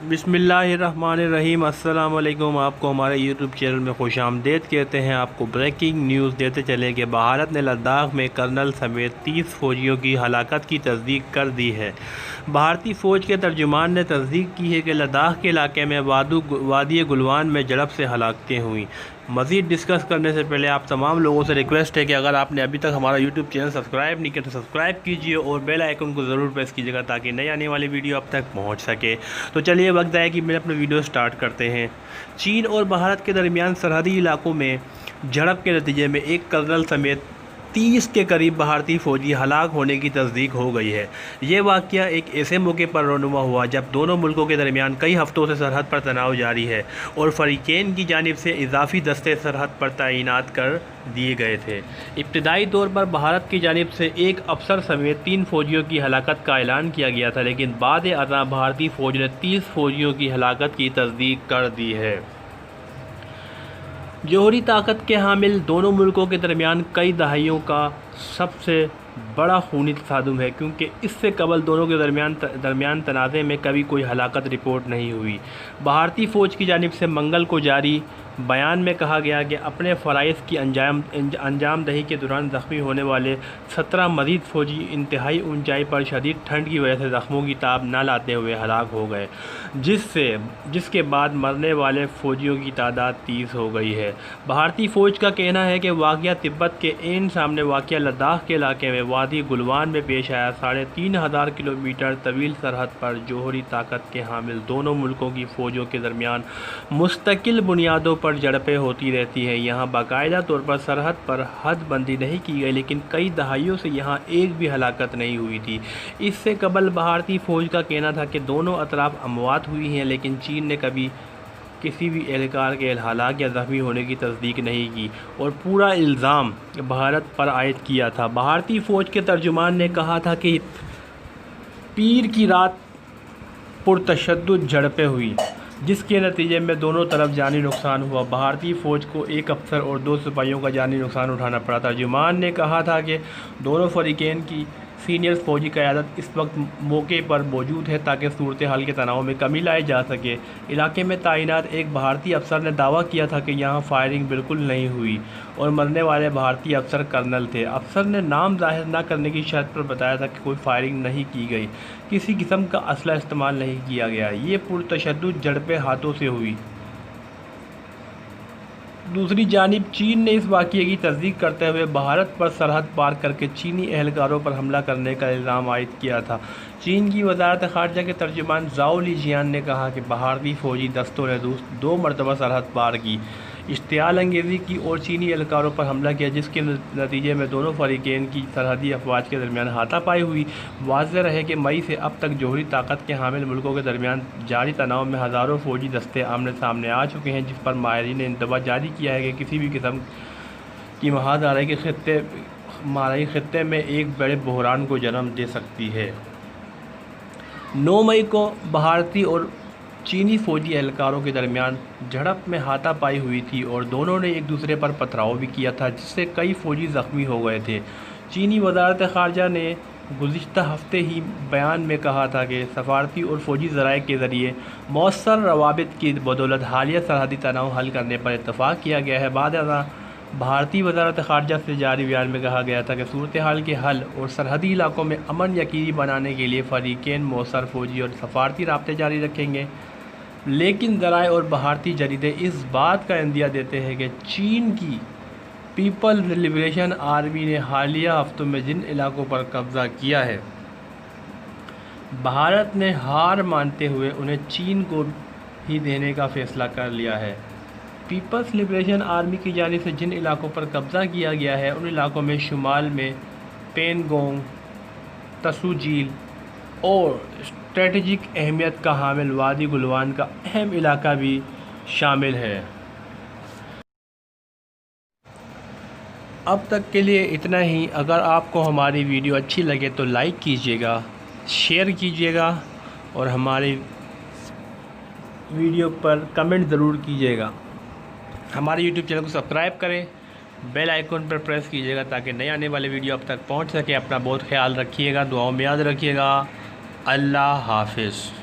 बिस्मिल्लाहिर्रहमानिर्रहीम। अस्सलाम वालेकुम। आपको हमारे यूट्यूब चैनल में खुश आमदीद कहते हैं। आपको ब्रेकिंग न्यूज़ देते चले कि भारत ने लद्दाख में कर्नल समेत 30 फ़ौजियों की हलाकत की तस्दीक कर दी है। भारतीय फ़ौज के तर्जुमान ने तस्दीक की है कि लद्दाख के इलाके में वादी गुलवान में झड़प से हलाकतें हुई। मज़ीद डिस्कस करने से पहले आप तमाम लोगों से रिक्वेस्ट है कि अगर आपने अभी तक हमारा यूट्यूब चैनल सब्सक्राइब नहीं किया तो सब्सक्राइब कीजिए और बेल आइकन को ज़रूर प्रेस कीजिएगा ताकि नई आने वाली वीडियो आप तक पहुंच सके। तो चलिए वक्त है कि मैं अपना वीडियो स्टार्ट करते हैं। चीन और भारत के दरमियान सरहदी इलाकों में झड़प के नतीजे में एक कर्नल समेत 30 के करीब भारतीय फ़ौजी हलाक होने की तस्दीक हो गई है। ये वाक़या एक ऐसे मौके पर रोनुमा हुआ जब दोनों मुल्कों के दरमियान कई हफ्तों से सरहद पर तनाव जारी है और फ़रीक़ैन की जानिब से इजाफ़ी दस्ते सरहद पर तैनात कर दिए गए थे। इब्तदाई तौर पर भारत की जानिब से एक अफसर समेत 3 फ़ौजियों की हलाकत का ऐलान किया गया था, लेकिन बाद अज़ां भारतीय फ़ौज ने 30 फ़ौजियों की हलाकत की तस्दीक कर दी है। जौहरी ताकत के हामिल दोनों मुल्कों के दरमियान कई दहाइयों का सबसे बड़ा खूनी तसादुम है, क्योंकि इससे कबल दोनों के दरमियान तनाज़े में कभी कोई हलाकत रिपोर्ट नहीं हुई। भारतीय फ़ौज की जानिब से मंगल को जारी बयान में कहा गया कि अपने फ़राइज़ की अंजाम दही के दौरान ज़ख्मी होने वाले 17 मज़ीद फ़ौजी इंतहाई ऊंचाई पर शदीद ठंड की वजह से ज़ख्मों की ताब न लाते हुए हलाक हो गए, जिसके बाद मरने वाले फ़ौजियों की तादाद 30 हो गई है। भारतीय फ़ौज का कहना है कि वाक़या तिब्बत के ऐन सामने वाक़या लद्दाख के इलाके में वादी गुलवान में पेश आया। 3500 किलोमीटर तवील सरहद पर जौहरी ताकत के हामिल दोनों मुल्कों की फ़ौजों के दरमियान मुस्तकिल बुनियादों पर झड़पें होती रहती हैं। यहाँ बाकायदा तौर पर सरहद पर हद बंदी नहीं की गई, लेकिन कई दहाइयों से यहाँ एक भी हलाकत नहीं हुई थी। इससे कबल भारतीय फ़ौज का कहना था कि दोनों अतराफ अमवात हुई हैं, लेकिन चीन ने कभी किसी भी एहलकार के हलाक या ज़ख्मी होने की तस्दीक नहीं की और पूरा इल्ज़ाम भारत पर आयद किया था। भारतीय फ़ौज के तर्जुमान ने कहा था कि पीर की रात पुरतशद्दुद झड़पें हुई, जिसके नतीजे में दोनों तरफ जानी नुकसान हुआ। भारतीय फ़ौज को एक अफसर और 2 सिपाहियों का जानी नुकसान उठाना पड़ा। तर्जुमान ने कहा था कि दोनों फ़रीक़ैन की सीनियर फ़ौजी क़यादत इस वक्त मौके पर मौजूद है ताकि सूरत हाल के तनाव में कमी लाई जा सके। इलाके में तैनात एक भारतीय अफसर ने दावा किया था कि यहाँ फायरिंग बिल्कुल नहीं हुई और मरने वाले भारतीय अफसर कर्नल थे। अफसर ने नाम ज़ाहिर न करने की शर्त पर बताया था कि कोई फायरिंग नहीं की गई, किसी किस्म का असला इस्तेमाल नहीं किया गया। ये पुरतशद्दुद झड़पें हाथों से हुई। दूसरी जानिब चीन ने इस वाक़ये की तस्दीक करते हुए भारत पर सरहद पार करके चीनी एहलकारों पर हमला करने का इल्ज़ाम आयद किया था। चीन की वज़ारत ख़ारजा के तर्जुमान ज़ाओ लीजियान ने कहा कि भारतीय फ़ौजी दस्तों ने 2 मरतबा सरहद पार की, इश्तियाल अंगेज़ी की और चीनी एहलकारों पर हमला किया, जिसके नतीजे में दोनों फ़रीक़ैन की सरहदी अफवाज के दरमियान हाथापाई हुई। वाज़ेह रहे कि मई से अब तक जौहरी ताकत के हामिल मुल्कों के दरमियान जारी तनाव में हज़ारों फ़ौजी दस्ते आमने सामने आ चुके हैं, जिस पर माहिरीन ने इंतबा जारी किया है कि किसी भी किस्म की महाज आ रही कि ख़त्ते में एक बड़े बहरान को जन्म दे सकती है। 9 मई को भारतीय और चीनी फ़ौजी एहलकारों के दरमियान झड़प में हाथापाई हुई थी और दोनों ने एक दूसरे पर पथराव भी किया था, जिससे कई फ़ौजी ज़ख्मी हो गए थे। चीनी वज़ारत ख़ारजा ने गुज़िश्ता हफ्ते ही बयान में कहा था कि सफारती और फ़ौजी ज़राए के ज़रिए मौसर रवाबित की बदौलत हालिया सरहदी तनाव हल करने पर इत्तफ़ाक़ किया गया है। बाद भारतीय वज़ारत ख़ारजा से जारी बयान में कहा गया था कि सूरत हाल के हल और सरहदी इलाकों में अमन यकीनी बनाने के लिए फ़रीक़ैन मौसर फ़ौजी और सफारती राब्ते जारी रखेंगे। लेकिन ज़राए और भारतीय जरीदे इस बात का इंदिया देते हैं कि चीन की पीपल्स लिबरेशन आर्मी ने हालिया हफ्तों में जिन इलाकों पर कब्ज़ा किया है, भारत ने हार मानते हुए उन्हें चीन को ही देने का फ़ैसला कर लिया है। पीपल्स लिबरेशन आर्मी की जानिब से जिन इलाकों पर कब्ज़ा किया गया है, उन इलाकों में शुमाल में पेनगोंग, तसू झील और स्ट्रेटजिक अहमियत का हामिल वादी गुलवान का अहम इलाका भी शामिल है। अब तक के लिए इतना ही। अगर आपको हमारी वीडियो अच्छी लगे तो लाइक कीजिएगा, शेयर कीजिएगा और हमारी वीडियो पर कमेंट ज़रूर कीजिएगा। हमारे यूट्यूब चैनल को सब्सक्राइब करें, बेल आइकन पर प्रेस कीजिएगा ताकि नए आने वाले वीडियो अब तक पहुंच सके। अपना बहुत ख्याल रखिएगा, दुआओं में याद रखिएगा। अल्लाह हाफ़िज़।